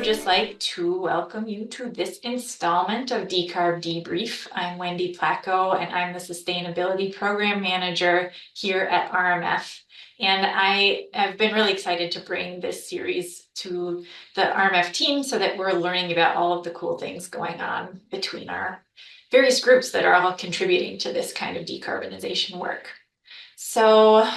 just like to welcome you to this installment of Decarb Debrief. I'm Wendy Placco, and I'm the Sustainability Program Manager here at RMF. And I have been really excited to bring this series to the RMF team so that we're learning about all of the cool things going on between our various groups that are all contributing to this kind of decarbonization work. So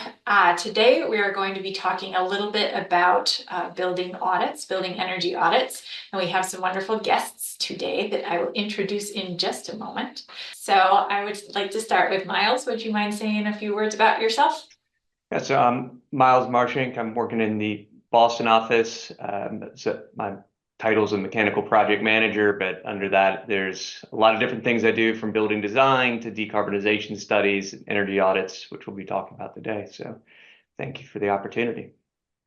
today we are going to be talking a little bit about building energy audits, and we have some wonderful guests today that I will introduce in just a moment. So I would like to start with Miles. Would you mind saying a few words about yourself? Yeah, so I'm Miles Martschink. I'm working in the Boston office. So my title is a mechanical project manager, but under that, there's a lot of different things I do, from building design to decarbonization studies, energy audits, which we'll be talking about today. So thank you for the opportunity.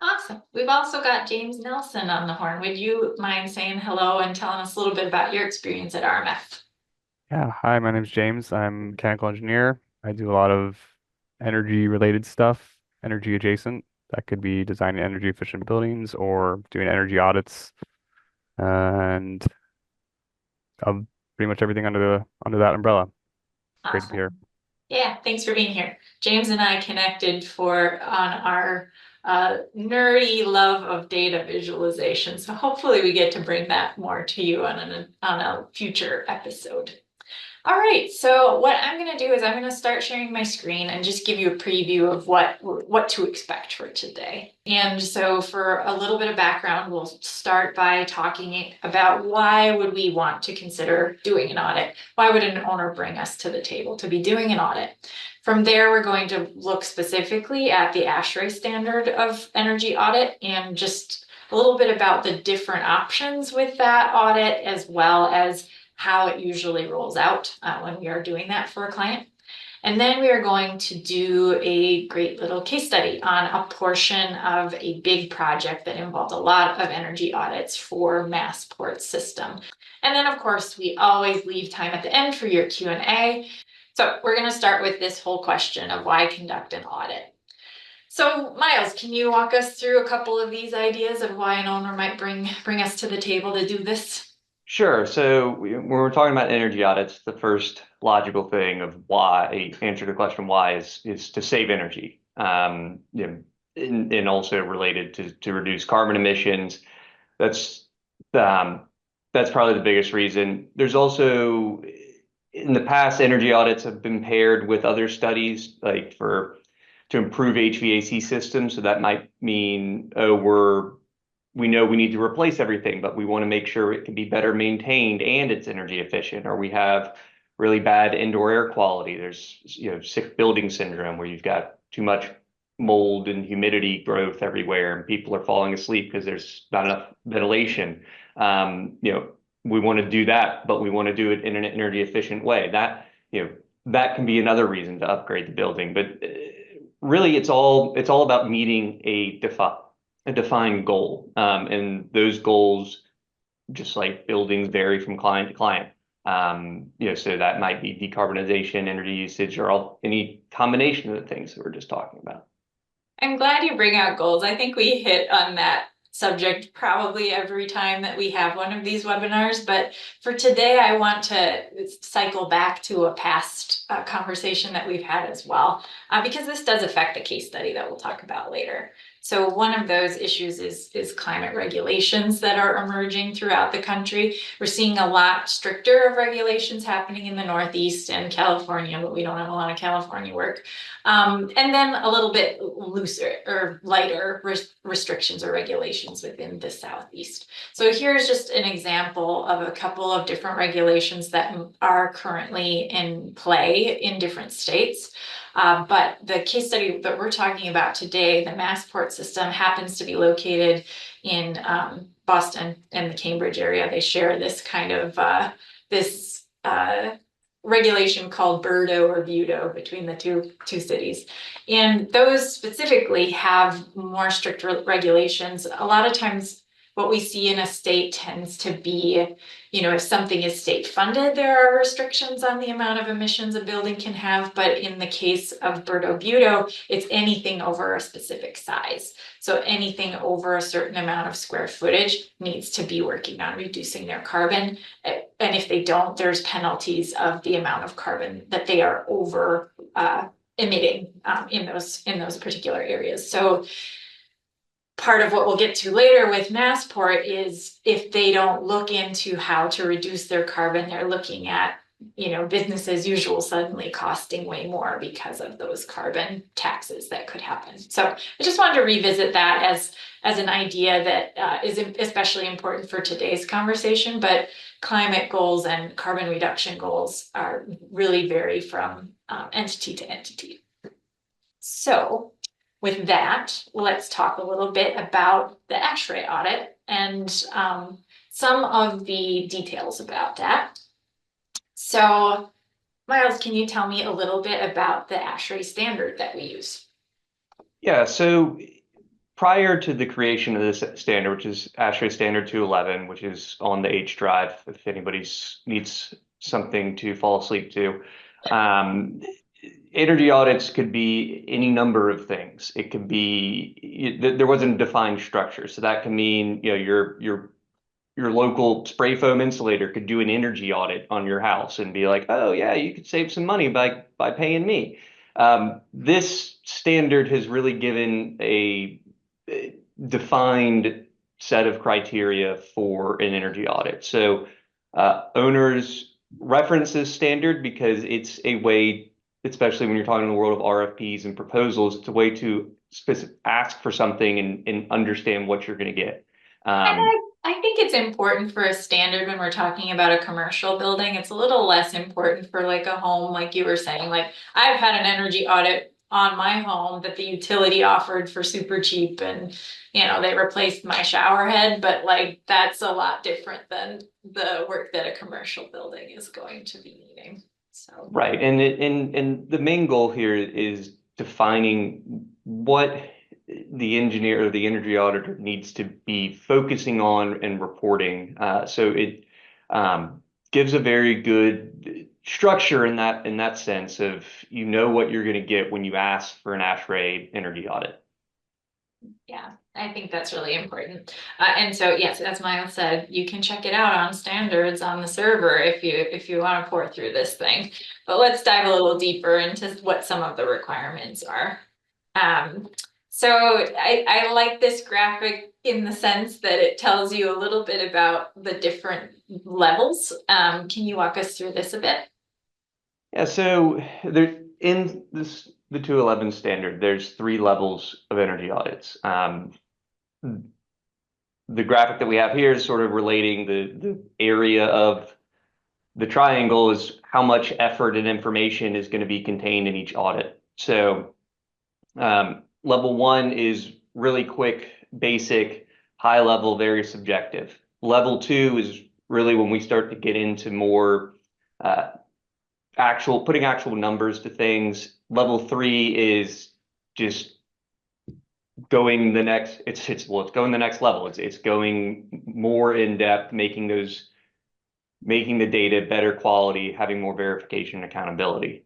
Awesome. We've also got James Nelson on the horn. Would you mind saying hello and telling us a little bit about your experience at RMF? Yeah, hi, my name's James. I'm a mechanical engineer. I do a lot of energy related stuff, energy adjacent. That could be designing energy efficient buildings or doing energy audits and pretty much everything under that umbrella. Great to be here. Yeah, thanks for being here. James and I connected on our nerdy love of data visualization. So hopefully we get to bring that more to you on a future episode. All right, so what I'm going to do is I'm going to start sharing my screen and just give you a preview of what to expect for today. And so for a little bit of background, we'll start by talking about why would we want to consider doing an audit? Why would an owner bring us to the table to be doing an audit? From there, we're going to look specifically at the ASHRAE Standard of energy audit and just a little bit about the different options with that audit, as well as how it usually rolls out when we are doing that for a client. And then we are going to do a great little case study on a portion of a big project that involved a lot of energy audits for Massport system. And then, of course, we always leave time at the end for your Q&A. So we're going to start with this whole question of why conduct an audit. So Miles, can you walk us through a couple of these ideas of why an owner might bring us to the table to do this? Sure. So when we're talking about energy audits, the first logical thing of why, answer the question why, is to save energy, and also related to reduce carbon emissions. That's probably the biggest reason. There's also, in the past, energy audits have been paired with other studies, like to improve HVAC systems. So that might mean, we know we need to replace everything, but we want to make sure it can be better maintained and it's energy efficient. Or we have really bad indoor air quality. There's sick building syndrome, where you've got too much mold and humidity growth everywhere, and people are falling asleep because there's not enough ventilation. We want to do that, but we want to do it in an energy efficient way. That can be another reason to upgrade the building. But really, it's all about meeting a defined goal, and those goals, just like buildings, vary from client to client. So that might be decarbonization, energy usage, or any combination of the things that we're just talking about. I'm glad you bring out goals. I think we hit on that subject probably every time that we have one of these webinars, but for today I want to cycle back to a past conversation that we've had as well, because this does affect the case study that we'll talk about later. So one of those issues is climate regulations that are emerging throughout the country. We're seeing a lot stricter of regulations happening in the Northeast and California, but we don't have a lot of California work. And then a little bit looser or lighter restrictions or regulations within the Southeast. So here's just an example of a couple of different regulations that are currently in play in different states. But the case study that we're talking about today, the Massport system, happens to be located in Boston and the Cambridge area. They share this kind of regulation called BERDO or BUDO between the two cities. And those specifically have more strict regulations. A lot of times what we see in a state tends to be, if something is state funded, there are restrictions on the amount of emissions a building can have. But in the case of Berto Budo, it's anything over a specific size. So anything over a certain amount of square footage needs to be working on reducing their carbon. And if they don't, there's penalties of the amount of carbon that they are over emitting in those particular areas. So part of what we'll get to later with Massport is if they don't look into how to reduce their carbon, they're looking at, business as usual suddenly costing way more because of those carbon taxes that could happen. So I just wanted to revisit that as an idea that is especially important for today's conversation, but climate goals and carbon reduction goals are really vary from entity to entity. So with that, let's talk a little bit about the ASHRAE audit and some of the details about that. So Miles, can you tell me a little bit about the ASHRAE standard that we use? Yeah, so prior to the creation of this standard, which is ASHRAE Standard 211, which is on the H drive, if anybody needs something to fall asleep to, energy audits could be any number of things. It could be, there wasn't a defined structure. So that can mean, your local spray foam insulator could do an energy audit on your house and be like, oh yeah, you could save some money by paying me. This standard has really given a defined set of criteria for an energy audit. So owners reference this standard because it's a way, especially when you're talking in the world of RFPs and proposals, it's a way to ask for something and understand what you're going to get. I think it's important for a standard when we're talking about a commercial building. It's a little less important for like a home, like you were saying. Like I've had an energy audit on my home that the utility offered for super cheap, and they replaced my shower head, but like that's a lot different than the work that a commercial building is going to be needing. So right, and the main goal here is defining what the engineer or the energy auditor needs to be focusing on and reporting. So it gives a very good structure in that sense of what you're going to get when you ask for an ASHRAE energy audit. Yeah, I think that's really important. And so, yes, as Miles said, you can check it out on standards on the server if you want to pour through this thing. But let's dive a little deeper into what some of the requirements are. So I like this graphic in the sense that it tells you a little bit about the different levels. Can you walk us through this a bit? Yeah, so there in the 211 standard, there's 3 levels of energy audits. The graphic that we have here is sort of relating the area of the triangle is how much effort and information is going to be contained in each audit. So level 1 is really quick, basic, high level, very subjective. Level 2 is really when we start to get into more putting actual numbers to things. Level 3 is just going the next, it's going the next level. It's going more in depth, making the data better quality, having more verification and accountability.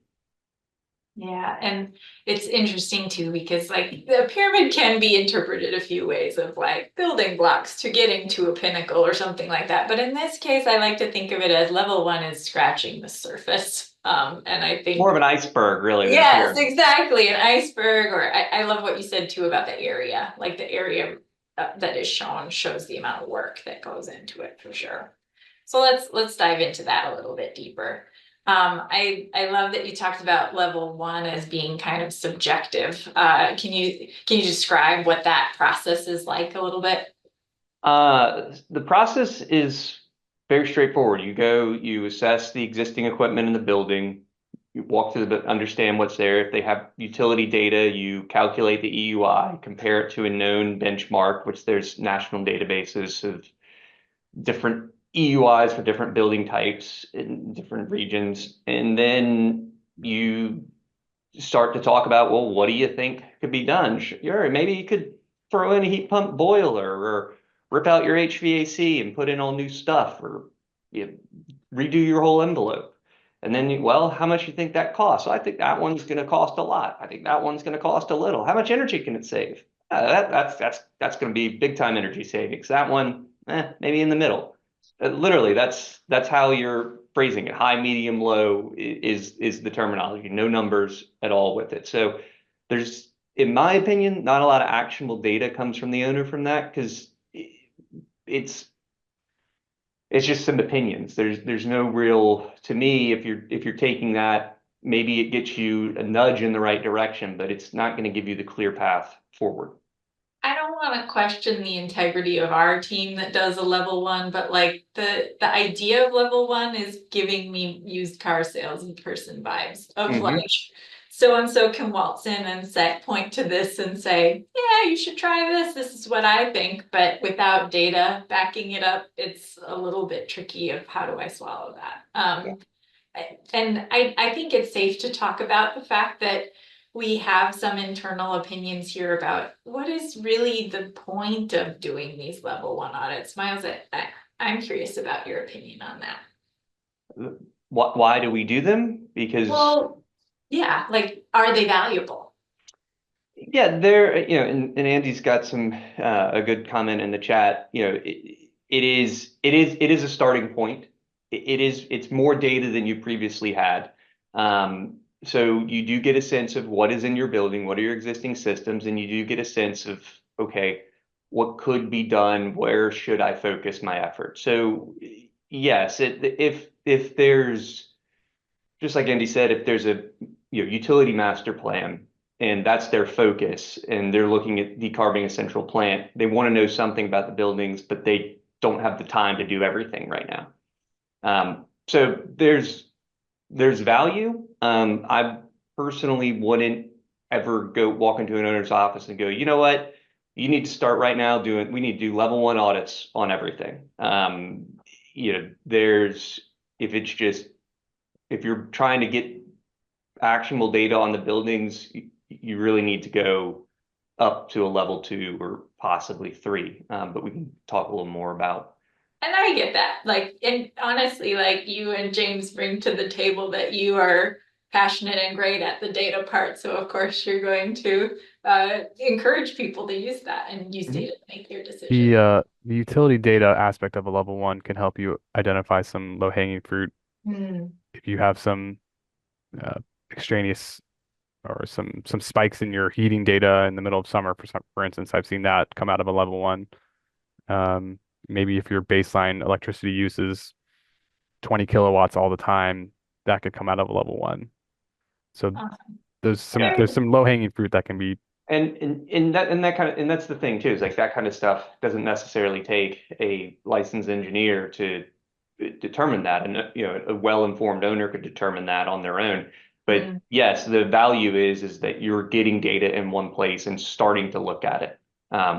Yeah, and it's interesting too, because like the pyramid can be interpreted a few ways of like building blocks to getting to a pinnacle or something like that. But in this case, I like to think of it as level 1 is scratching the surface. And I think more of an iceberg, really. Yes, exactly. An iceberg, or I love what you said too about the area, like the area that is shows the amount of work that goes into it for sure. So let's dive into that a little bit deeper. I love that you talked about level 1 as being kind of subjective. Can you describe what that process is like a little bit? The process is very straightforward. You assess the existing equipment in the building, you walk through understand what's there. If they have utility data, you calculate the EUI, compare it to a known benchmark, which there's national databases of different EUIs for different building types in different regions. And then you start to talk about, well, what do you think could be done? Sure, maybe you could throw in a heat pump boiler, rip out your HVAC and put in all new stuff, or redo your whole envelope. And then, well, how much you think that costs? So I think that one's going to cost a lot. I think that one's going to cost a little. How much energy can it save? That's going to be big time energy savings. That one, maybe in the middle. Literally, that's how you're phrasing it. High, medium, low is the terminology. No numbers at all with it. So there's, in my opinion, not a lot of actionable data comes from the owner from that, because it's just some opinions. There's no real, to me, if you're taking that, maybe it gets you a nudge in the right direction, but it's not going to give you the clear path forward. I don't want to question the integrity of our team that does a level 1, but like the idea of level 1 is giving me used car salesperson vibes of like so and so can waltz in and point to this and say, yeah, you should try this. This is what I think. But without data backing it up, it's a little bit tricky of how do I swallow that. And I think it's safe to talk about the fact that we have some internal opinions here about what is really the point of doing these level 1 audits. Miles, I'm curious about your opinion on that. Why do we do them? Because, well, yeah, like, are they valuable? yeah, they're, and Andy's got some a good comment in the chat. It is a starting point. It's more data than you previously had. So you do get a sense of what is in your building, what are your existing systems, and you do get a sense of, okay, what could be done, where should I focus my effort? So yes, if there's, just like Andy said, if there's a utility master plan and that's their focus and they're looking at decarbing a central plant, they want to know something about the buildings, but they don't have the time to do everything right now. So there's value. I personally wouldn't ever walk into an owner's office and go, you know what, you need to start right now we need to do level 1 audits on everything. If you're trying to get actionable data on the buildings, you really need to go up to a level 2 or possibly 3. But we can talk a little more about. And I get that. Like, and honestly, like you and James bring to the table that you are passionate and great at the data part. So of course you're going to encourage people to use that and use data to make their decisions. The utility data aspect of a level 1 can help you identify some low-hanging fruit. If you have some extraneous or some spikes in your heating data in the middle of summer, for instance, I've seen that come out of a level 1. Maybe if your baseline electricity use is 20 kilowatts all the time, that could come out of a level 1. So there's some low-hanging fruit that can be. And that's the thing too, is like that kind of stuff doesn't necessarily take a licensed engineer to determine that, and a well-informed owner could determine that on their own. But yes, the value is that you're getting data in one place and starting to look at it,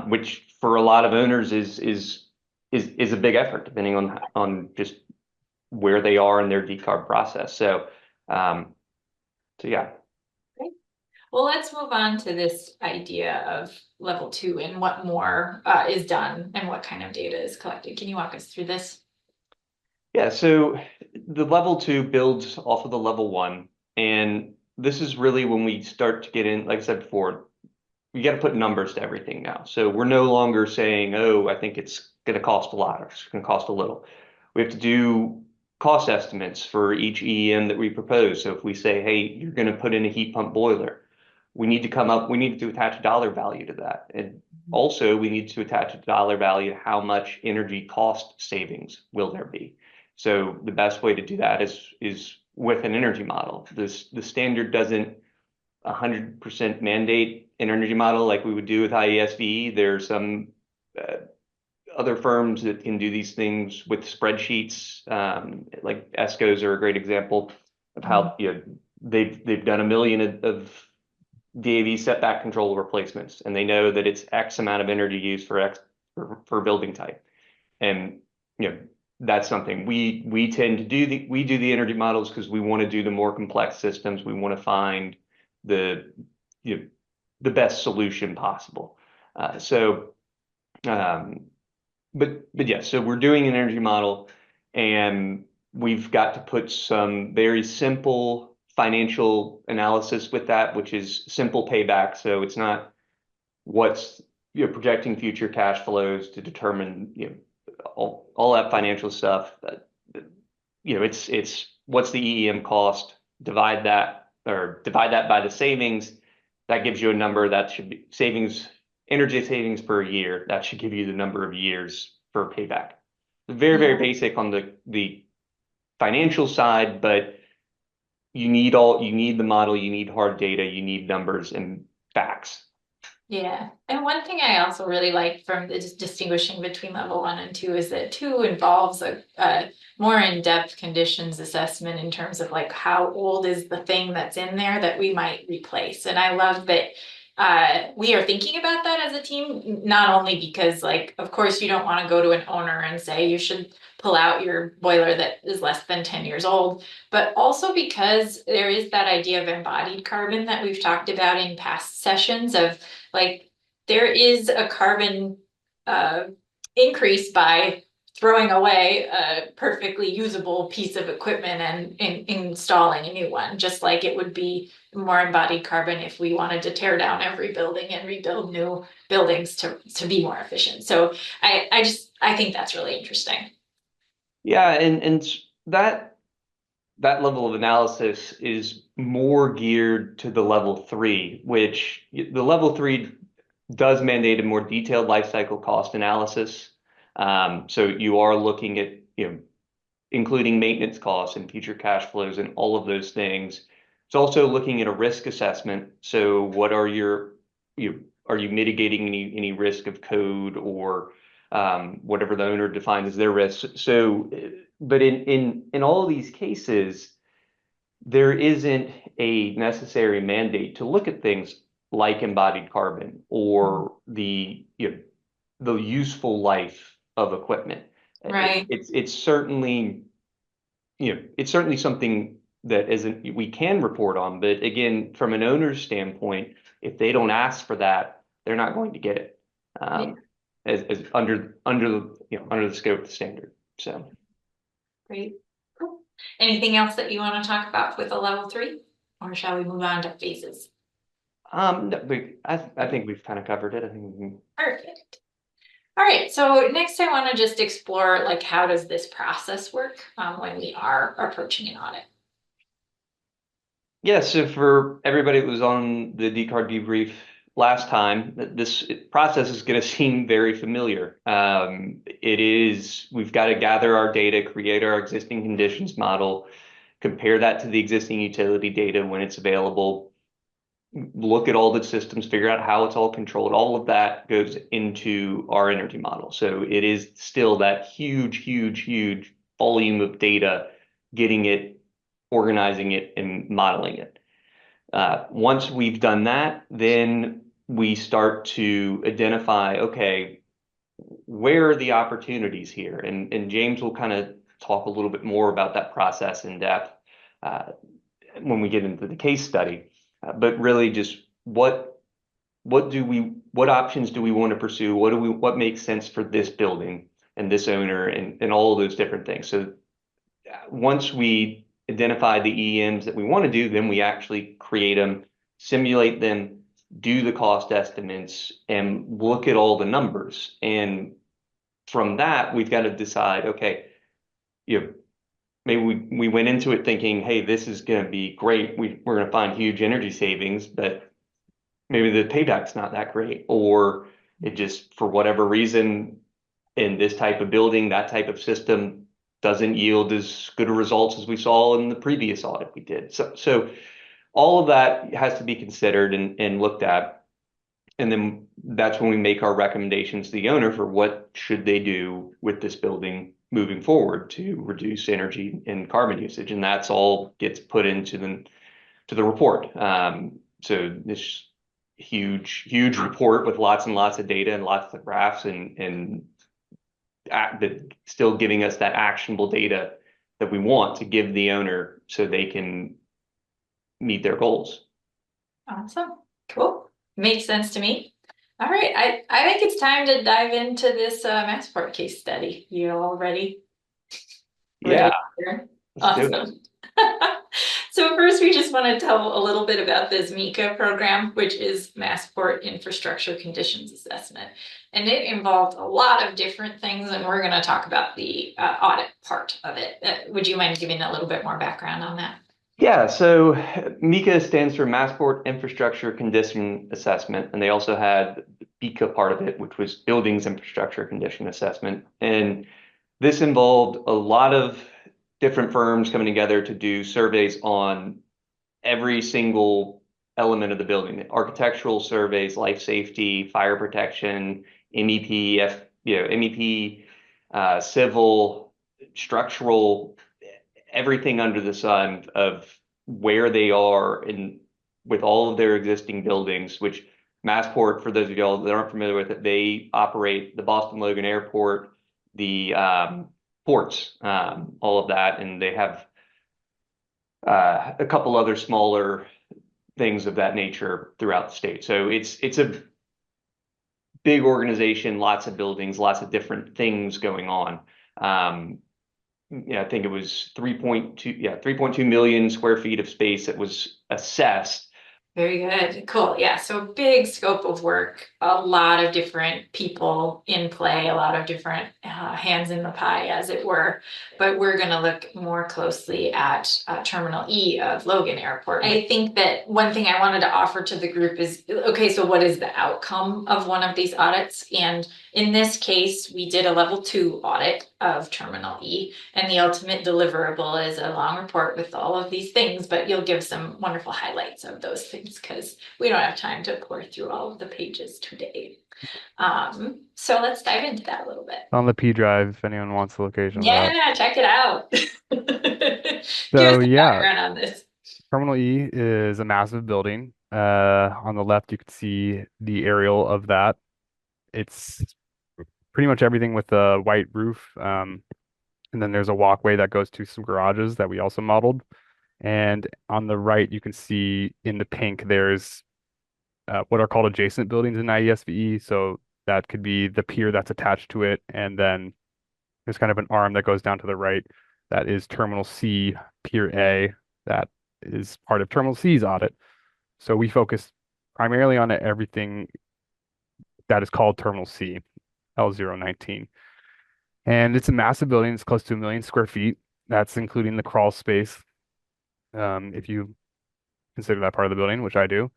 which for a lot of owners is a big effort, depending on just where they are in their decarb process. So yeah. Great. Well, let's move on to this idea of level 2 and what more is done and what kind of data is collected. Can you walk us through this? Yeah, so the level 2 builds off of the level 1, and this is really when we start to get in, like I said before, we got to put numbers to everything now. So we're no longer saying, oh, I think it's going to cost a lot or it's going to cost a little. We have to do cost estimates for each EEM that we propose. So if we say, hey, you're going to put in a heat pump boiler, we need to attach a dollar value to that. And also we need to attach a dollar value to how much energy cost savings will there be. So the best way to do that is with an energy model. The standard doesn't 100% mandate an energy model like we would do with IESVE. There are some other firms that can do these things with spreadsheets, like ESCOs are a great example of how they've done 1 million of DAV setback control replacements, and they know that it's X amount of energy used for building type, and that's something we tend to do. We do the energy models because we want to do the more complex systems. We want to find the best solution possible. but yes, so we're doing an energy model, and we've got to put some very simple financial analysis with that, which is simple payback. So it's not what's, projecting future cash flows to determine, all that financial stuff. It's what's the EEM cost, divide that by the savings. That gives you a number that should be energy savings per year. That should give you the number of years for payback. Very, very basic on the financial side, but you need the model, you need hard data, you need numbers and facts. Yeah, and one thing I also really like from the distinguishing between level 1 and 2 is that 2 involves a more in-depth conditions assessment in terms of like how old is the thing that's in there that we might replace. And I love that we are thinking about that as a team, not only because like, of course, you don't want to go to an owner and say you should pull out your boiler that is less than 10 years old, but also because there is that idea of embodied carbon that we've talked about in past sessions of like, there is a carbon increase by throwing away a perfectly usable piece of equipment and installing a new one, just like it would be more embodied carbon if we wanted to tear down every building and rebuild new buildings to be more efficient. So I think that's really interesting. Yeah, and that level of analysis is more geared to the level 3, which the level 3 does mandate a more detailed life cycle cost analysis. So you are looking at, including maintenance costs and future cash flows and all of those things. It's also looking at a risk assessment. So what are are you mitigating any risk of code or whatever the owner defines as their risk? So, but in all of these cases, there isn't a necessary mandate to look at things like embodied carbon or the useful life of equipment. Right. It's certainly, it's certainly something that we can report on, but again, from an owner's standpoint, if they don't ask for that, they're not going to get it. As under the scope of the standard. So Great. Cool. Anything else that you want to talk about with a level 3, or shall we move on to phases? no, I think we've kind of covered it. I think we can... Perfect. All right, so next I want to just explore like how does this process work when we are approaching an audit? Yeah, so for everybody that was on the DCAR debrief last time, this process is going to seem very familiar. We've got to gather our data, create our existing conditions model, compare that to the existing utility data when it's available, look at all the systems, figure out how it's all controlled. All of that goes into our energy model. So it is still that huge, huge, huge volume of data, getting it, organizing it, and modeling it. Once we've done that, then we start to identify, okay, where are the opportunities here? And James will kind of talk a little bit more about that process in depth when we get into the case study. But really just what options do we want to pursue? What makes sense for this building and this owner and all of those different things. So once we identify the EMs that we want to do, then we actually create them, simulate them, do the cost estimates, and look at all the numbers. And from that, we've got to decide, okay, maybe we went into it thinking, hey, this is going to be great. We're going to find huge energy savings, but maybe the payback's not that great, or it just, for whatever reason, in this type of building, that type of system doesn't yield as good a results as we saw in the previous audit we did. So all of that has to be considered and looked at. And then that's when we make our recommendations to the owner for what should they do with this building moving forward to reduce energy and carbon usage. And that's all gets put into the report. So this huge report with lots and lots of data and lots of graphs and still giving us that actionable data that we want to give the owner so they can meet their goals. Awesome. Cool. Makes sense to me. All right, I think it's time to dive into this Massport case study. You all ready? Yeah, Ready? Here? let's do it. Awesome. So first, we just want to tell a little bit about this MICA program, which is Massport Infrastructure Conditions Assessment. And it involved a lot of different things, and we're going to talk about the audit part of it. Would you mind giving a little bit more background on that? Yeah, so MICA stands for Massport Infrastructure Condition Assessment, and they also had the BICA part of it, which was Buildings Infrastructure Condition Assessment. And this involved a lot of different firms coming together to do surveys on every single element of the building, architectural surveys, life safety, fire protection, MEP, MEP, civil, structural, everything under the sun of where they are in with all of their existing buildings, which Massport, for those of y'all that aren't familiar with it, they operate the Boston Logan Airport, the ports, all of that, and they have a couple other smaller things of that nature throughout the state. So it's a big organization, lots of buildings, lots of different things going on. I think it was 3.2 million square feet of space that was assessed. Very good. Cool. Yeah. So big scope of work, a lot of different people in play, a lot of different hands in the pie, as it were. But we're going to look more closely at Terminal E of Logan Airport. I think that one thing I wanted to offer to the group is, okay, so what is the outcome of one of these audits? And in this case, we did a level 2 audit of Terminal E, and the ultimate deliverable is a long report with all of these things, but you'll give some wonderful highlights of those things because we don't have time to pour through all of the pages today. So let's dive into that a little bit. On the P drive, if anyone wants the location of that. Yeah, check it out. Give us So the yeah, background on this. Terminal E is a massive building. On the left, you can see the aerial of that. It's pretty much everything with a white roof. And then there's a walkway that goes to some garages that we also modeled. And on the right, you can see in the pink, there's what are called adjacent buildings in IESVE. So that could be the pier that's attached to it. And then there's kind of an arm that goes down to the right. That is Terminal C, Pier A. That is part of Terminal C's audit. So we focus primarily on everything that is called Terminal C, L019. And it's a massive building. It's close to 1 million square feet. That's including the crawl space, if you consider that part of the building, which I do.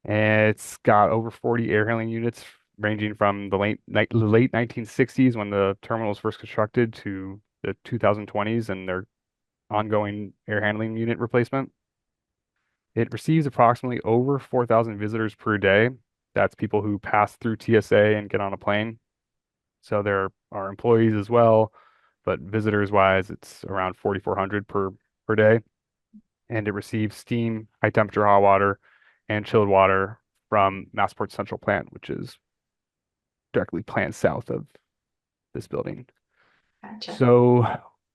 And it's got over 40 air handling units ranging from the late 1960s when the terminal was first constructed to the 2020s and their ongoing air handling unit replacement. It receives approximately over 4,000 visitors per day. That's people who pass through TSA and get on a plane. So there are employees as well, but visitors wise, it's around 4,400 per day. And it receives steam, high temperature hot water, and chilled water from Massport Central Plant, which is directly planned south of this building. Gotcha. So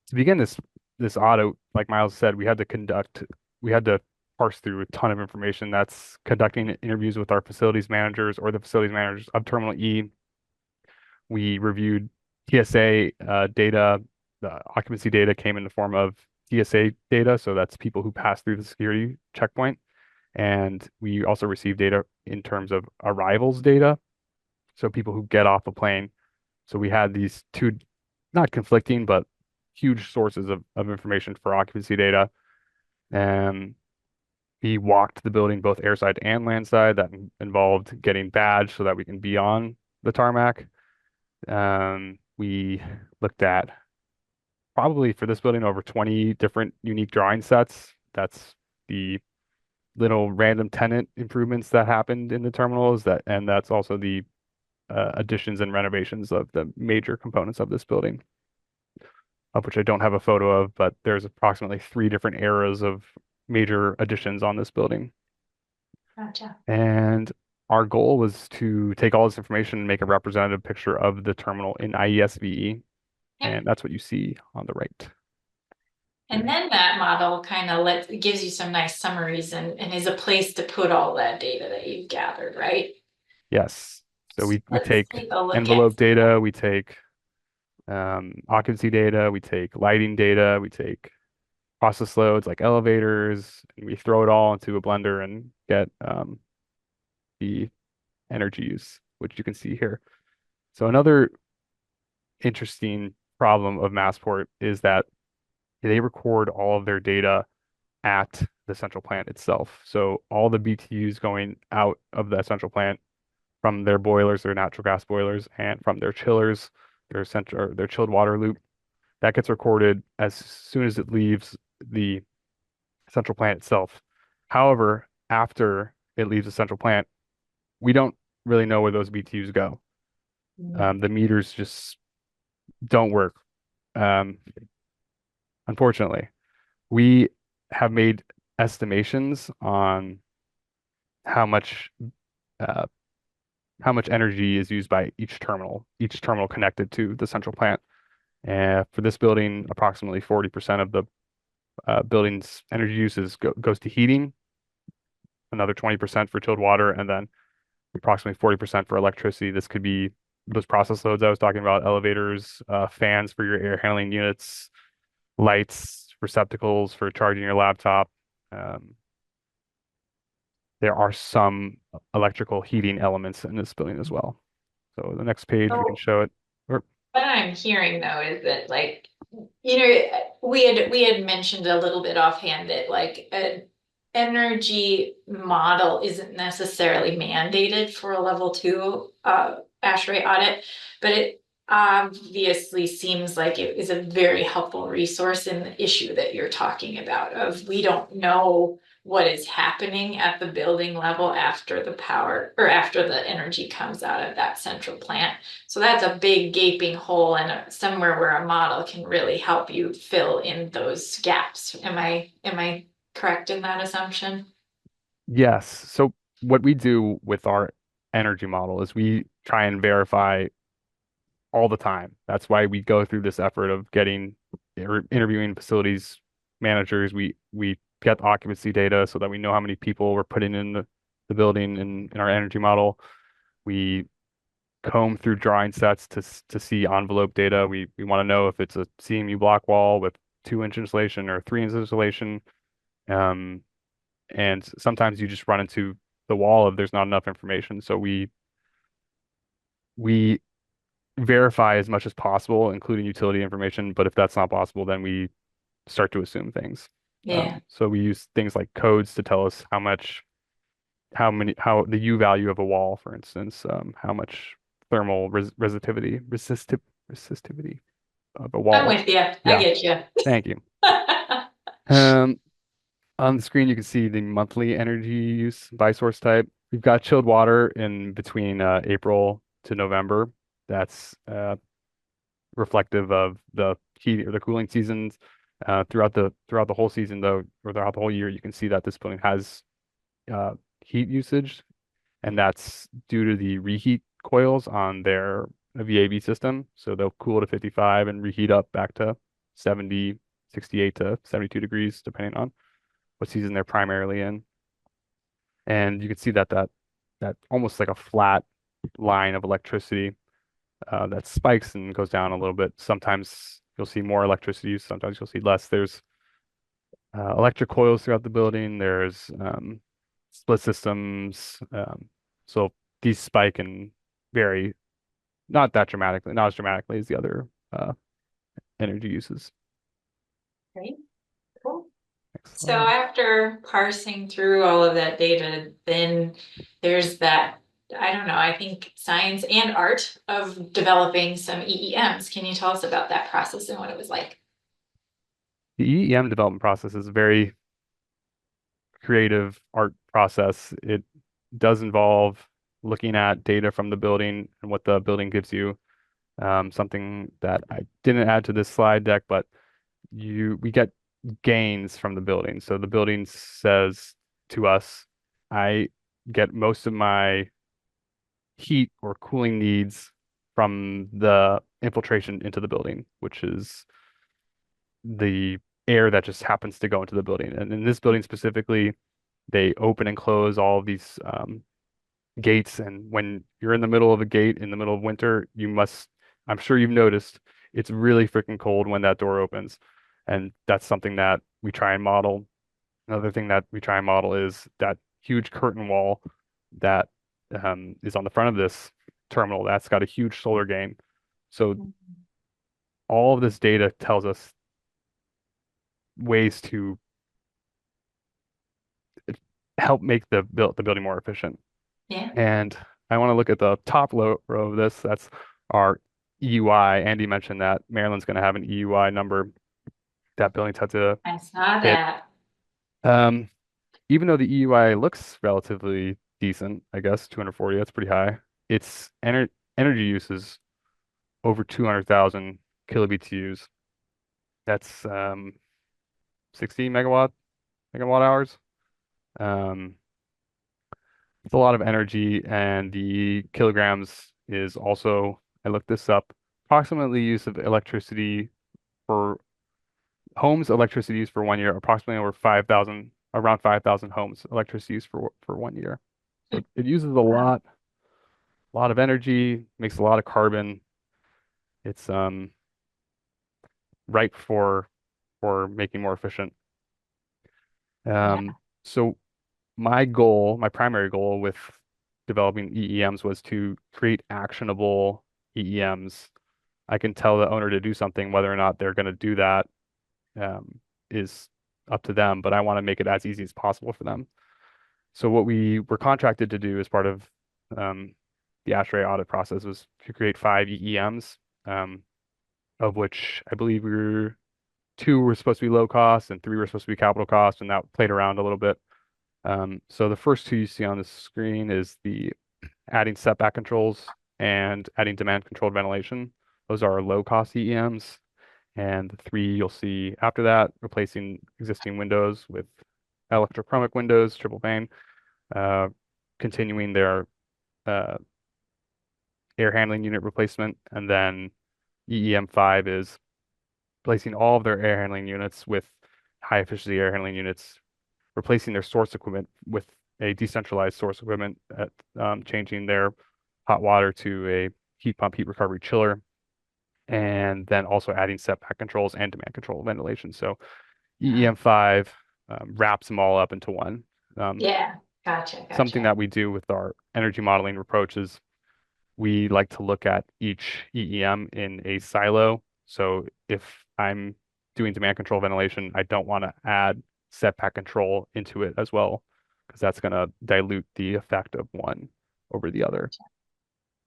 to begin this audit, like Miles said, we had to parse through a ton of information. That's conducting interviews with our facilities managers or the facilities managers of Terminal E. We reviewed TSA data. The occupancy data came in the form of TSA data, so that's people who pass through the security checkpoint. And we also received data in terms of arrivals data, so people who get off a plane. So we had these two, not conflicting, but huge sources of information for occupancy data. And we walked the building both airside and landside. That involved getting badged so that we can be on the tarmac. We looked at probably for this building over 20 different unique drawing sets. That's the little random tenant improvements that happened in the terminals and that's also the additions and renovations of the major components of this building, of which I don't have a photo of, but there's approximately 3 different eras of major additions on this building. Gotcha. And our goal was to take all this information and make a representative picture of the terminal in IESVE. And that's what you see on the right. And then that model kind of gives you some nice summaries and is a place to put all that data that you've gathered, right? Yes. So we Let's take take a look at envelope data, we take occupancy data, we take lighting data, we take process loads like elevators, and we throw it all into a blender and get the energy use, which you can see here. So another interesting problem of Massport is that they record all of their data at the central plant itself. So all the BTUs going out of the central plant from their boilers, their natural gas boilers, and from their chillers, their chilled water loop, that gets recorded as soon as it leaves the central plant itself. However, after it leaves the central plant, we don't really know where those BTUs go. The meters just don't work. Um, Unfortunately, we have made estimations on how much uh, how much energy is used by each terminal connected to the central plant. And for this building, approximately 40% of the building's energy use goes to heating, another 20% for chilled water, and then approximately 40% for electricity. This could be those process loads I was talking about, elevators, fans for your air handling units, lights, receptacles for charging your laptop. Um, there are some electrical heating elements in this building as well. So the next page we can So show it. Or, what I'm hearing though is that like, we had mentioned a little bit offhand that like an energy model isn't necessarily mandated for a level 2 ASHRAE audit, but it obviously seems like it is a very helpful resource in the issue that you're talking about of we don't know what is happening at the building level after the power or after the energy comes out of that central plant. So that's a big gaping hole and somewhere where a model can really help you fill in those gaps. Am I correct in that assumption? yes. So what we do with our energy model is we try and verify all the time. That's why we go through this effort of getting interviewing facilities managers. We get occupancy data so that we know how many people we're putting in the building in our energy model. We comb through drawing sets to see envelope data. We want to know if it's a CMU block wall with 2-inch insulation or 3-inch insulation. Um, and sometimes you just run into the wall if there's not enough information. So we verify as much as possible, including utility information. But if that's not possible, then we start to assume things. Yeah. So we use things like codes to tell us how the U value of a wall, for instance, how much thermal resistivity of a I'm wall. with you. I Yeah, get you. thank you. Um, on the screen, you can see the monthly energy use by source type. We've got chilled water in between April to November. That's reflective of the heat or the cooling seasons. Throughout the whole season, though, or throughout the whole year, you can see that this building has uh, heat usage, and that's due to the reheat coils on their VAB system. So they'll cool to 55 and reheat up back to 70, 68 to 72 degrees, depending on what season they're primarily in. And you can see that almost like a flat line of electricity that spikes and goes down a little bit. Sometimes you'll see more electricity use, sometimes you'll see less. There's electric coils throughout the building. There's split systems. So these spike and vary not that dramatically, not as dramatically as the other energy uses. Great. Cool. Next So slide. after parsing through all of that data, then there's that, I don't know, I think science and art of developing some EEMs. Can you tell us about that process and what it was like? The EEM development process is a very creative art process. It does involve looking at data from the building and what the building gives you. Something that I didn't add to this slide deck, but we get gains from the building. So the building says to us, I get most of my heat or cooling needs from the infiltration into the building, which is the air that just happens to go into the building. And in this building specifically, they open and close all of these gates, and when you're in the middle of a gate in the middle of winter, I'm sure you've noticed it's really freaking cold when that door opens. And that's something that we try and model. Another thing that we try and model is that huge curtain wall that is on the front of this terminal that's got a huge solar gain. So all of this data tells us ways to help make the building more efficient. Yeah. And I want to look at the top row of this. That's our EUI. Andy mentioned that Maryland's going to have an EUI number that buildings have to I saw hit. that. Um, Even though the EUI looks relatively decent, I guess 240, that's pretty high. Its energy use is over 200,000 kilobTUs. That's 60 megawatt hours. Um, it's a lot of energy, and the kilograms is also, I looked this up, approximately use of electricity for homes, electricity use for 1 year, approximately over 5,000, around 5,000 homes, electricity use for 1 year. So it uses Wow. a lot of energy, makes a lot of carbon. It's ripe for making more efficient. Yeah. So my primary goal with developing EEMs was to create actionable EEMs. I can tell the owner to do something, whether or not they're going to do that is up to them, but I want to make it as easy as possible for them. So what we were contracted to do as part of the ASHRAE audit process was to create 5 EEMs, of which I believe two were supposed to be low cost and three were supposed to be capital cost, and that played around a little bit. So the first two you see on the screen is the adding setback controls and adding demand controlled ventilation. Those are our low cost EEMs. And the three you'll see after that, replacing existing windows with electrochromic windows, triple pane, uh, continuing their uh, air handling unit replacement. And then EEM5 is replacing all of their air handling units with high efficiency air handling units, replacing their source equipment with a decentralized source equipment, changing their hot water to a heat pump, heat recovery chiller, and then also adding setback controls and demand control ventilation. So EEM5 wraps them all up into one. Yeah. Gotcha. Something Gotcha. that we do with our energy modeling approach is we like to look at each EEM in a silo. So if I'm doing demand control ventilation, I don't want to add setback control into it as well, because that's going to dilute the effect of one over the other,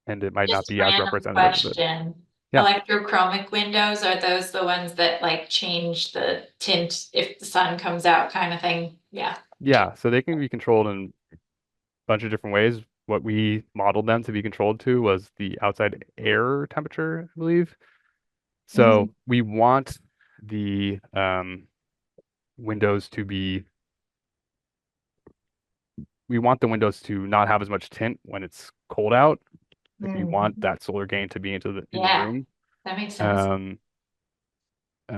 and it might not Just be a as random representative of it. question. Yeah, Electrochromic windows, are those the ones that like change the tint if the sun comes out kind of thing? Yeah. yeah. So they can be controlled in a bunch of different ways. What we modeled them to be controlled to was the outside air temperature, I believe. Mhm. So we want the windows to be we want the windows to not have as much tint when it's cold out. Like we want Mhm. that solar gain to be in the Yeah, room. that makes sense. Um,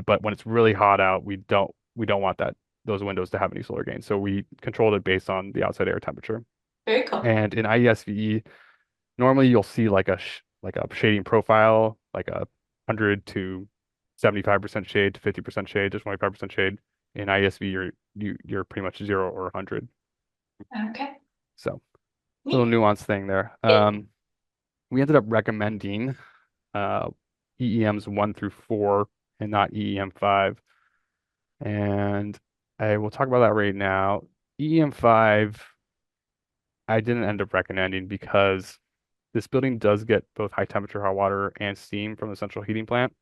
but when it's really hot out, we don't want those windows to have any solar gain. So we controlled it based on the outside air temperature. Very cool. And in IESVE, normally you'll see like a shading profile, like 100 to 75% shade to 50% shade to 25% shade. In IESV, you're pretty much 0 or 100. Okay. So little Neat. nuance thing there. Yeah. We ended up recommending uh, EEMs 1 through 4 and not EEM5. And I will talk about that right now. EEM5, I didn't end up recommending because this building does get both high temperature hot water and steam from the central heating plant.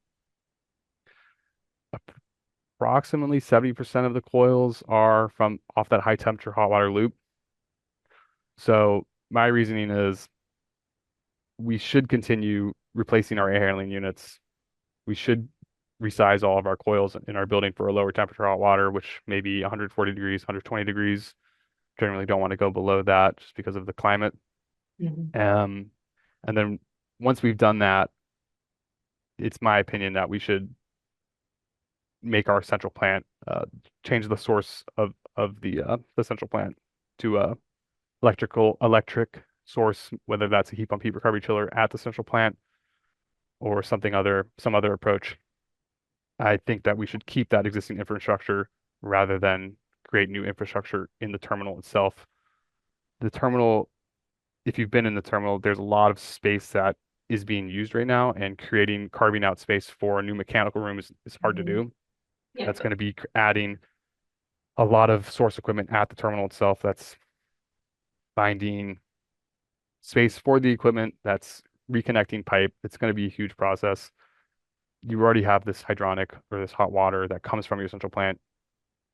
Approximately 70% of the coils are from off that high temperature hot water loop. So my reasoning is we should continue replacing our air handling units. We should resize all of our coils in our building for a lower temperature hot water, which may be 140 degrees, 120 degrees. Generally don't want to go below that just because of the climate. Mhm. Um, and then once we've done that, it's my opinion that we should make our central plant change the source of the central plant to electric source, whether that's a heat pump, heat recovery chiller at the central plant or some other approach. I think that we should keep that existing infrastructure rather than create new infrastructure in the terminal itself. The terminal, if you've been in the terminal, there's a lot of space that is being used right now, and carving out space for a new mechanical room is hard to do. Yeah. That's going to be adding a lot of source equipment at the terminal itself. That's finding space for the equipment. That's reconnecting pipe. It's going to be a huge process. You already have this hydronic or this hot water that comes from your central plant.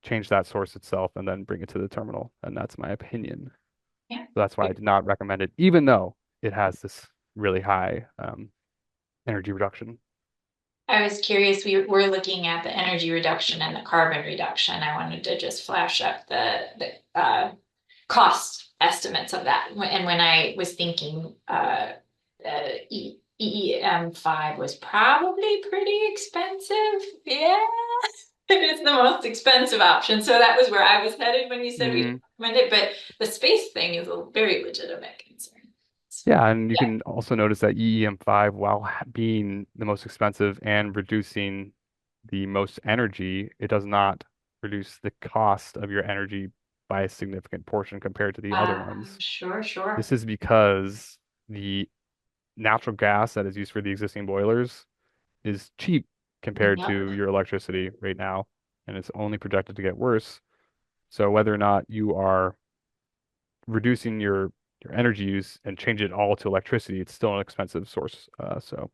Change that source itself and then bring it to the terminal. And that's my opinion. Yeah. So that's why I did not recommend it, even though it has this really high energy reduction. I was curious, we're looking at the energy reduction and the carbon reduction. I wanted to just flash up the cost estimates of that. And when I was thinking EEM5 was probably pretty expensive. Yeah, it is the most expensive option. So that was where I was headed when you said we recommend it. But the space thing is a very legitimate concern. Yeah, and you can also notice that EEM5, while being the most expensive and reducing the most energy, it does not reduce the cost of your energy by a significant portion compared to the other ones. Sure. This is because the natural gas that is used for the existing boilers is cheap compared to your electricity right now, and it's only projected to get worse. So whether or not you are reducing your energy use and change it all to electricity, it's still an expensive source. So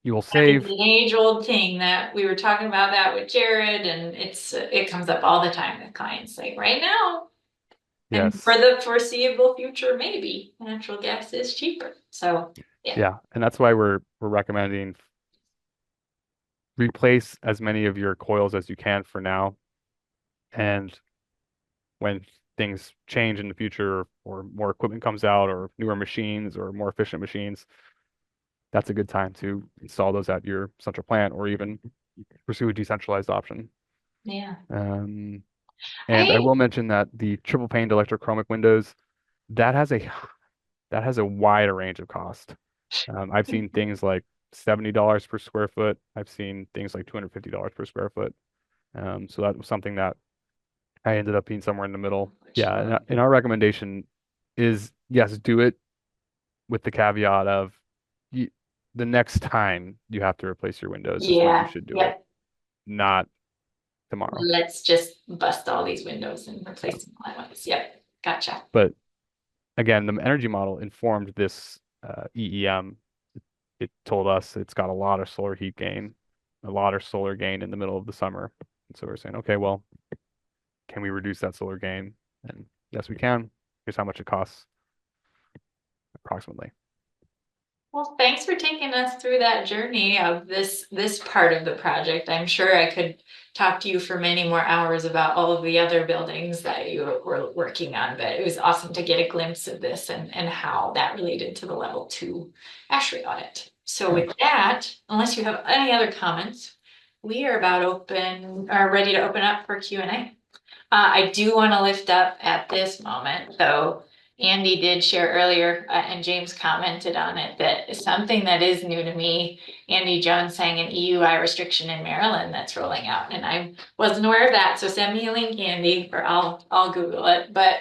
you will save. It's an age-old thing that we were talking about that with Jared, and it comes up all the time with clients, like right now. And Yes. for the foreseeable future, maybe natural gas is cheaper. So yeah, and that's why we're recommending replace as many of your coils as you can for now. And when things change in the future or more equipment comes out or newer machines or more efficient machines, that's a good time to install those at your central plant or even pursue a decentralized option. Yeah. And I will mention that the triple paned electrochromic windows, that has a wider range of cost. I've seen things like $70 per square foot. I've seen things like $250 per square foot. So that was something that I ended up being somewhere in the middle. Yeah, and our recommendation is yes, do it with the caveat of the next time you have to replace your windows is when you should do it, not tomorrow. Let's just bust all these windows and replace them all at once. Yep, gotcha. But again, the energy model informed this EEM. It told us it's got a lot of solar heat gain, a lot of solar gain in the middle of the summer. And so we're saying, okay, well, can we reduce that solar gain? And yes, we can. Here's how much it costs approximately. Well, thanks for taking us through that journey of this part of the project. I'm sure I could talk to you for many more hours about all of the other buildings that you were working on, but it was awesome to get a glimpse of this and how that related to the level 2 ASHRAE audit. So with that, unless you have any other comments, we are ready to open up for Q&A. I do want to lift up at this moment, though, Andy did share earlier, and James commented on it, that something that is new to me, Andy Jones saying an EUI restriction in Maryland that's rolling out, and I wasn't aware of that. So send me a link, Andy, or I'll Google it. But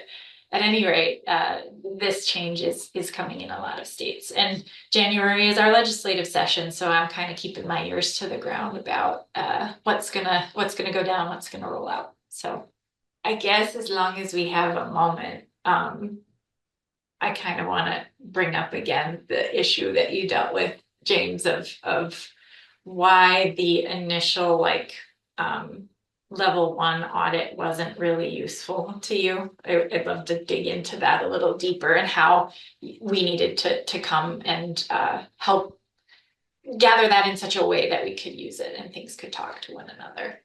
at any rate, this change is coming in a lot of states, and January is our legislative session. So I'm kind of keeping my ears to the ground about what's gonna go down, what's gonna roll out. So I guess as long as we have a moment, I kind of want to bring up again the issue that you dealt with, James, of why the initial level 1 audit wasn't really useful to you. I'd love to dig into that a little deeper and how we needed to come and help gather that in such a way that we could use it and things could talk to one another.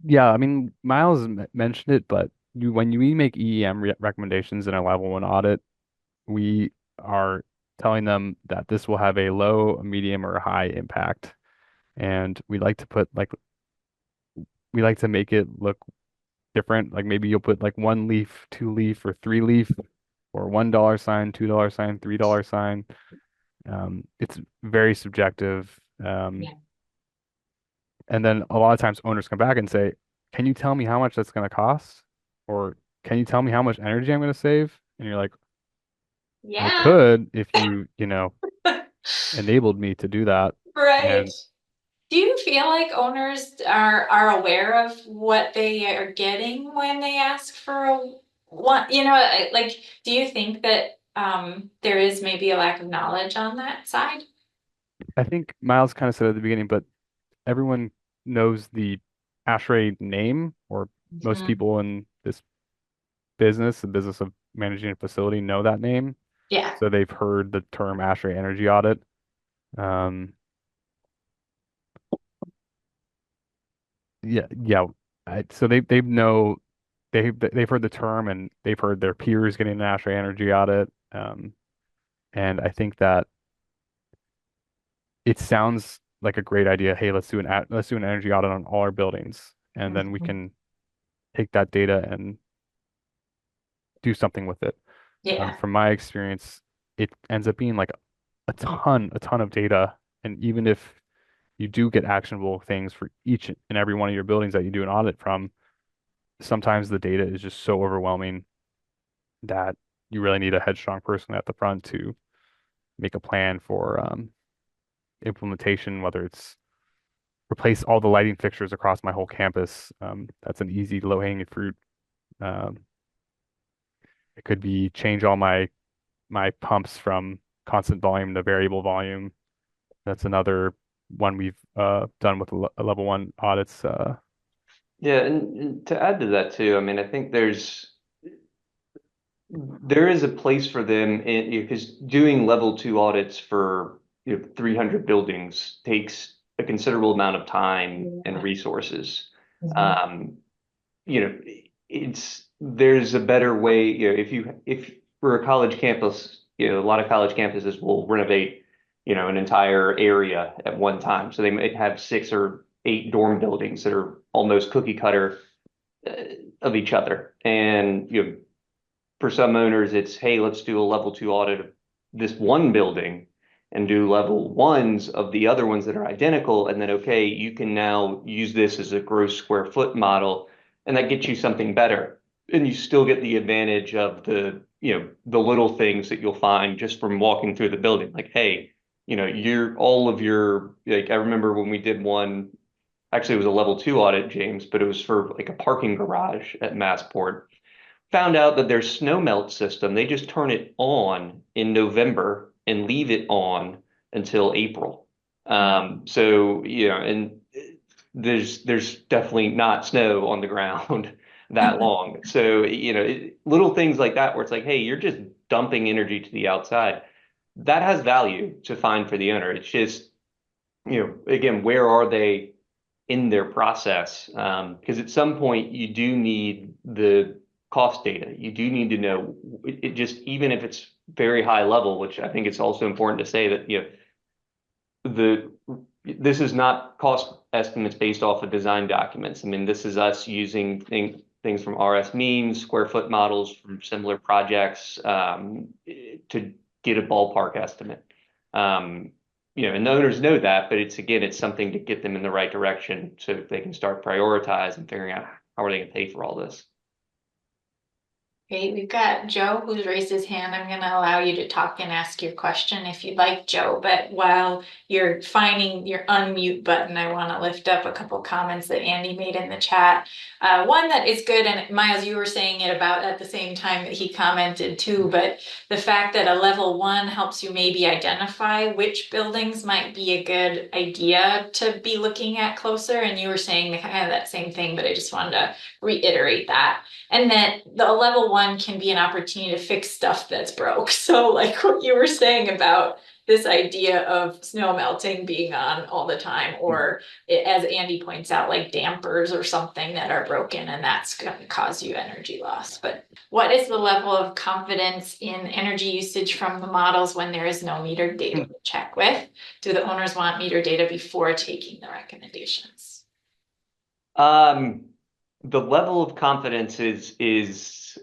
Yeah, I mean, Miles mentioned it, but when we make EEM recommendations in a level 1 audit, we are telling them that this will have a low, a medium, or a high impact. And we like to make it look different. Like maybe you'll put like 1 leaf, 2 leaf, or 3 leaf, or $1 sign, $2 sign, $3 sign. It's very subjective. Yeah. And then a lot of times owners come back and say, can you tell me how much that's going to cost? Or can you tell me how much energy I'm going to save? And you're like, I Yeah. could if you enabled me to do that. Right. And Do you feel like owners are aware of what they are getting when they ask for a one, like, do you think that there is maybe a lack of knowledge on that side? I think Miles kind of said at the beginning, but everyone knows the ASHRAE name, or most Mhm. people in this business, the business of managing a facility, know that name. Yeah. So they've heard the term ASHRAE Energy Audit. Um, yeah, yeah. So they know they've heard the term, and they've heard their peers getting an ASHRAE Energy Audit. And I think that it sounds like a great idea. Hey, let's do an energy audit on all our buildings, and then we Mhm. can take that data and do something with it. Yeah. From my experience, it ends up being like a ton of data. And even if you do get actionable things for each and every one of your buildings that you do an audit from, sometimes the data is just so overwhelming that you really need a headstrong person at the front to make a plan for implementation, whether it's replace all the lighting fixtures across my whole campus. That's an easy low-hanging fruit. Um, it could be change all my pumps from constant volume to variable volume. That's another one we've done with level one audits. Yeah, and to add to that too, I mean, I think there is a place for them in, because doing level two audits for 300 buildings takes a considerable amount of time and Yeah. resources. Mhm. Um, there's a better way, if for a college campus, a lot of college campuses will renovate, an entire area at one time. So they might have 6 or 8 dorm buildings that are almost cookie cutter uh, of each other. And for some owners, it's, hey, let's do a level two audit of this one building and do level ones of the other ones that are identical. And then, okay, you can now use this as a gross square foot model, and that gets you something better. And you still get the advantage of the little things that you'll find just from walking through the building. Like, hey, all of your, like, I remember when we did one, actually it was a level two audit, James, but it was for like a parking garage at Massport. Found out that their snow melt system, they just turn it on in November and leave it on until April. So, and there's definitely not snow on the ground that long. So, little things like that where it's like, hey, you're just dumping energy to the outside. That has value to find for the owner. It's just, again, where are they in their process? Because at some point you do need the cost data. You do need to know it just, even if it's very high level, which I think it's also important to say that, the this is not cost estimates based off of design documents. I mean, this is us using things from RS means, square foot models from similar projects, to get a ballpark estimate. And the owners know that, but it's something to get them in the right direction so they can start prioritize and figuring out how are they going to pay for all this. Okay, we've got Joe who's raised his hand. I'm going to allow you to talk and ask your question if you'd like, Joe. But while you're finding your unmute button, I want to lift up a couple comments that Andy made in the chat. One that is good, and Miles, you were saying it about at the same time that he commented too, but the fact that a level one helps you maybe identify which buildings might be a good idea to be looking at closer. And you were saying kind of that same thing, but I just wanted to reiterate that. And that the level one can be an opportunity to fix stuff that's broke. So like what you were saying about this idea of snow melting being on all the time, or as Andy points out, like dampers or something that are broken, and that's going to cause you energy loss. But what is the level of confidence in energy usage from the models when there is no meter data to check with? Do the owners want meter data before taking the recommendations? Um, the level of confidence is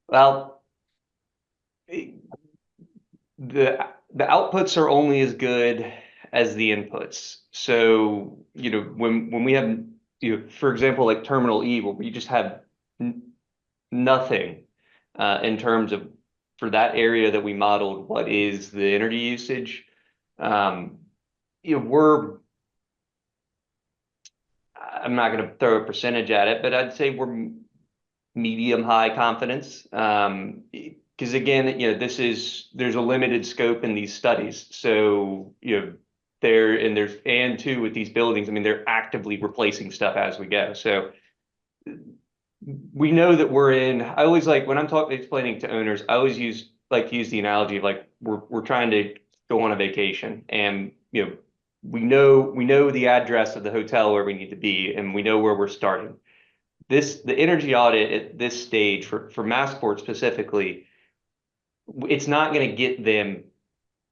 well, the outputs are only as good as the inputs. So, when we have, for example, like Terminal E, where we just have nothing in terms of, for that area that we modeled, what is the energy usage? I'm not going to throw a percentage at it, but I'd say we're medium high confidence. Because again, there's a limited scope in these studies. So, and two, with these buildings, I mean, they're actively replacing stuff as we go. So we know that I always like, when I'm explaining to owners, I always use the analogy of like, we're trying to go on a vacation, and, we know the address of the hotel where we need to be, and we know where we're starting. The energy audit at this stage for Massport specifically, it's not going to get them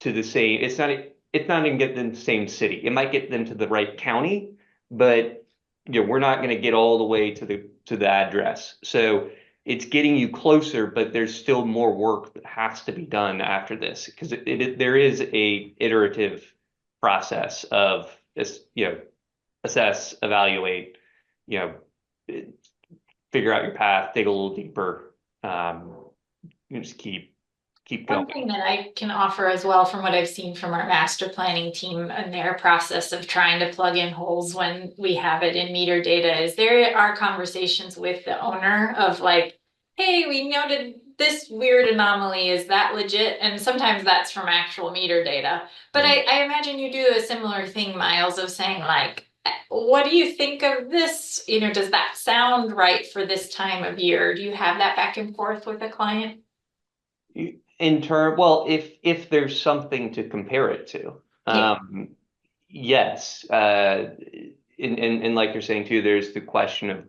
to the same, it's not going to get them to the same city. It might get them to the right county, but we're not going to get all the way to the address. So it's getting you closer, but there's still more work that has to be done after this, because there is a iterative process of this, assess, evaluate, figure out your path, dig a little deeper, just keep going. One thing that I can offer as well, from what I've seen from our master planning team and their process of trying to plug in holes when we have it in meter data, is there are conversations with the owner of like, hey, we noted this weird anomaly, is that legit? And sometimes that's from actual meter data. But I imagine you do a similar thing, Miles, of saying like, what do you think of this? Does that sound right for this time of year? Do you have that back and forth with a client? Well, if there's something to compare it to, Yeah. yes. And like you're saying too, there's the question of,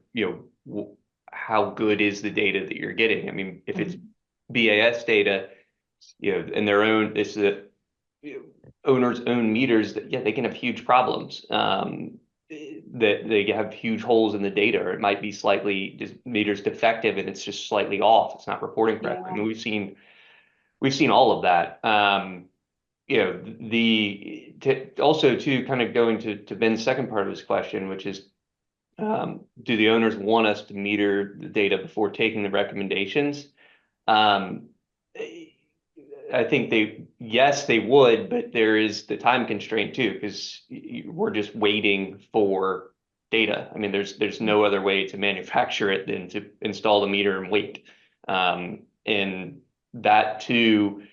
how good is the data that you're getting? I mean, if it's BAS data, and it's the owner's own meters, that they can have huge problems. That they have huge holes in the data, or it might be slightly just meters defective and it's just slightly off. It's not reporting correctly. Yeah. I mean, we've seen all of that. Also too, kind of going to Ben's second part of his question, which is, do the owners want us to meter the data before taking the recommendations? I think yes, they would, but there is the time constraint too, because we're just waiting for data. I mean, there's no other way to manufacture it than to install the meter and wait. And that too,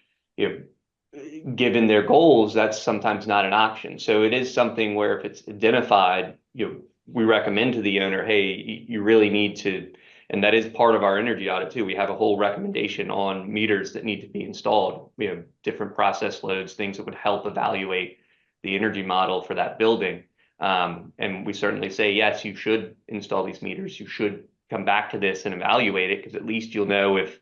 given their goals, that's sometimes not an option. So it is something where if it's identified, we recommend to the owner, hey, you really need to. And that is part of our energy audit too. We have a whole recommendation on meters that need to be installed. We have different process loads, things that would help evaluate the energy model for that building. And we certainly say, yes, you should install these meters. You should come back to this and evaluate it, because at least you'll know if,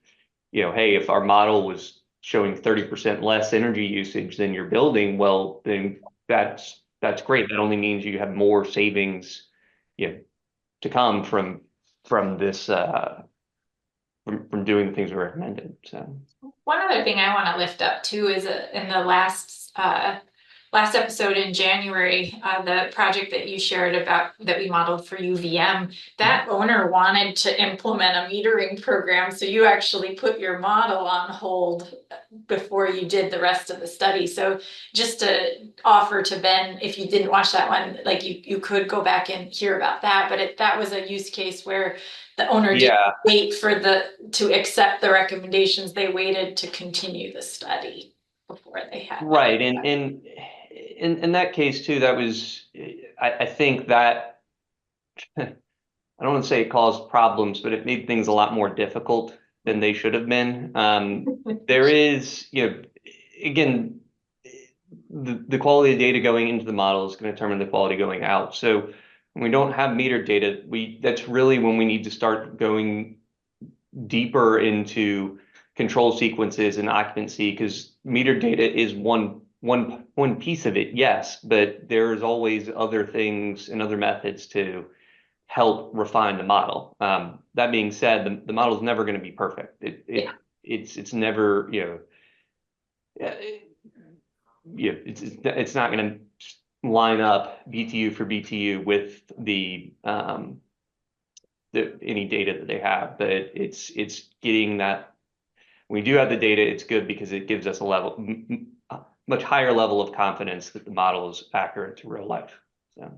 hey, if our model was showing 30% less energy usage than your building, well, then that's great. That only means you have more savings, to come from this from doing the things we recommended. So one other thing I want to lift up too is in the last episode in January, the project that you shared about that we modeled for UVM, that owner wanted to implement a metering program, so you actually put your model on hold before you did the rest of the study. So just to offer to Ben, if you didn't watch that one, like you could go back and hear about that, but that was a use case where the owner didn't wait to accept the recommendations. They waited to continue the study before they had. Right. And in that case too, that was, I think that, I don't want to say it caused problems, but it made things a lot more difficult than they should have been. There is, again, the quality of data going into the model is going to determine the quality going out. So when we don't have meter data, that's really when we need to start going deeper into control sequences and occupancy, because meter data is one piece of it, yes, but there's always other things and other methods to help refine the model. That being said, the model is never going to be perfect. Yeah. It's never, it's not going to line up BTU for BTU with the any data that they have, but it's getting that. When we do have the data, it's good because it gives us a much higher level of confidence that the model is accurate to real life. So.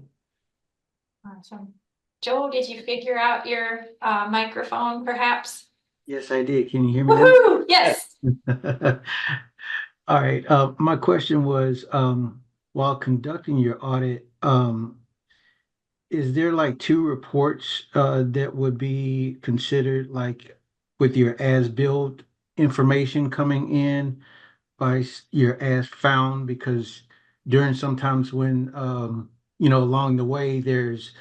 Awesome. Joe, did you figure out your microphone perhaps? Yes, I did. Can you hear me now? Woohoo! Yes. All right. My question was, while conducting your audit, is there like two reports that would be considered like with your as-built information coming in by your as found? Because during sometimes when along the way there's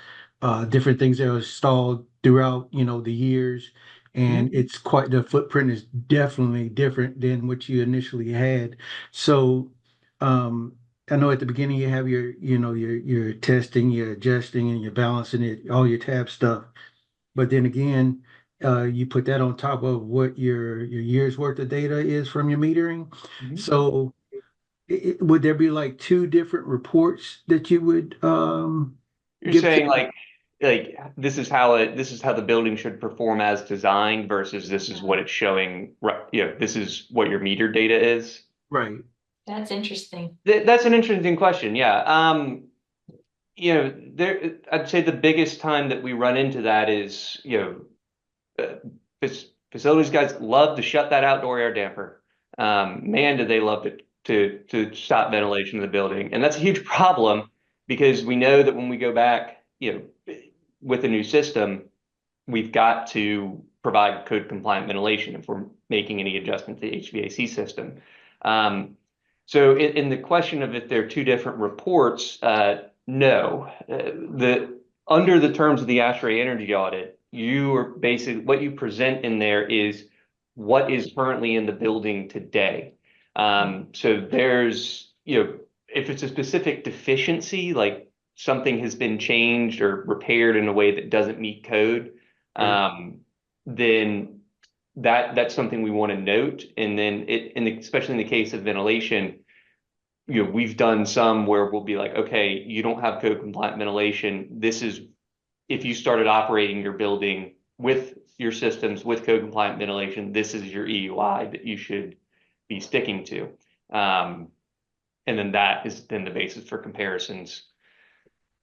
different things that are installed throughout the years, and it's quite the footprint is definitely different than what you initially had. So I know at the beginning you have your testing, your adjusting, and your balancing it, all your tab stuff. But then again, you put that on top of what your year's worth of data is from your metering. So would there be like two different reports that you would You're give to? saying like this is how the building should perform as designed versus this is what it's showing, this is what your meter data is. Right. That's interesting. That's an interesting question. Yeah. I'd say the biggest time that we run into that is, facilities guys love to shut that outdoor air damper. Man, do they love to stop ventilation in the building. And that's a huge problem because we know that when we go back, with a new system, we've got to provide code compliant ventilation if we're making any adjustment to the HVAC system. So in the question of if there are two different reports, no. Under the terms of the ASHRAE energy audit, you are basically, what you present in there is what is currently in the building today. So there's, if it's a specific deficiency, like something has been changed or repaired in a way that doesn't meet code, then that's something we want to note. And then especially in the case of ventilation, we've done some where we'll be like, okay, you don't have code compliant ventilation. This is, if you started operating your building with your systems with code compliant ventilation, this is your EUI that you should be sticking to. And then that is then the basis for comparisons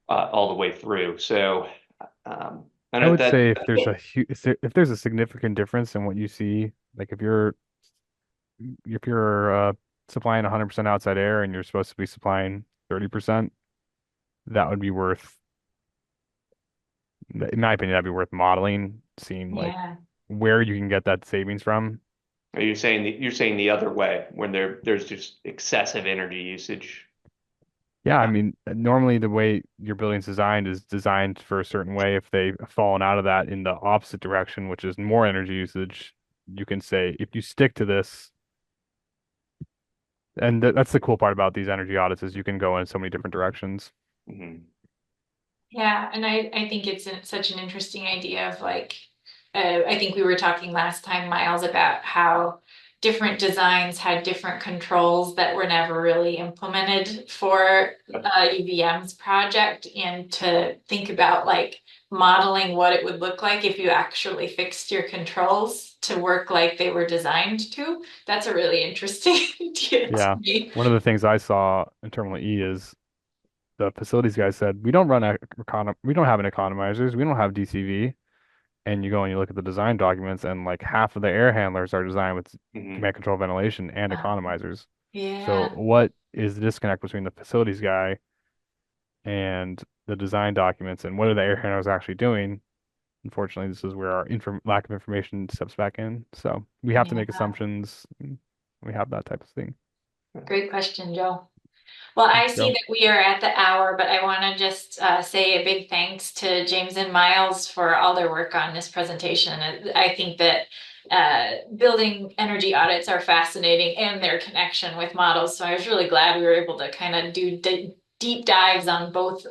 all the way through. So I would say if there's a significant difference in what you see, like if you're supplying 100% outside air and you're supposed to be supplying 30%, that would be worth, in my opinion, that'd be worth modeling, seeing like where you can get that savings from. Are you saying you're saying the other way when there's just excessive energy usage? Yeah, I mean, normally the way your building's designed is designed for a certain way. If they've fallen out of that in the opposite direction, which is more energy usage, you can say, if you stick to this, and that's the cool part about these energy audits is you can go in so many different directions. Yeah, and I think it's such an interesting idea of like, I think we were talking last time, Miles, about how different designs had different controls that were never really implemented for UVM's project, and to think about like modeling what it would look like if you actually fixed your controls to work like they were designed to. That's a really interesting idea to me. One of the things I saw in Terminal E is the facilities guy said, we don't have an economizers, we don't have DCV. And you go and you look at the design documents, and like half of the air handlers are designed with command control ventilation and economizers. So what is the disconnect between the facilities guy and the design documents, and what are the air handlers actually doing? Unfortunately, this is where our lack of information steps back in. So we have to make assumptions. We have that type of thing. Great question, Joe. Well, I see that we are at the hour, but I want to just say a big thanks to James and Miles for all their work on this presentation. I think that building energy audits are fascinating, and their connection with models. So I was really glad we were able to kind of do deep dives on both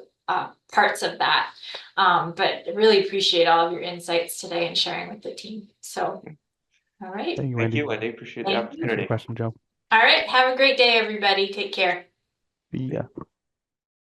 parts of that. But really appreciate all of your insights today and sharing with the team. So, all right. Thank you, Thank Wendy. you, Wendy. Appreciate the Thank you. Thanks for the opportunity. question, Joe. All right. Have a great day, everybody. Take care. Yeah.